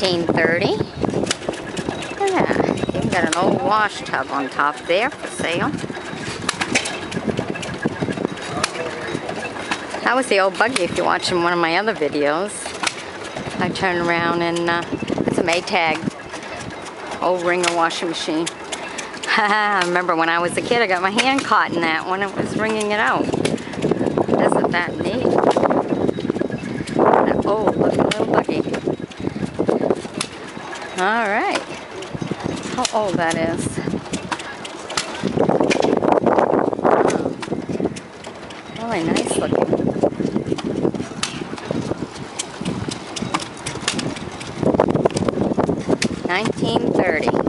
1930. Yeah, even got an old wash tub on top there for sale. That was the old buggy if you're watching one of my other videos. I turned around and it's a Maytag old Ringer washing machine. I remember when I was a kid, I got my hand caught in that when it was wringing it out. Isn't that neat? That old little buggy. All right. How old that is. Oh, really nice looking. $19.30.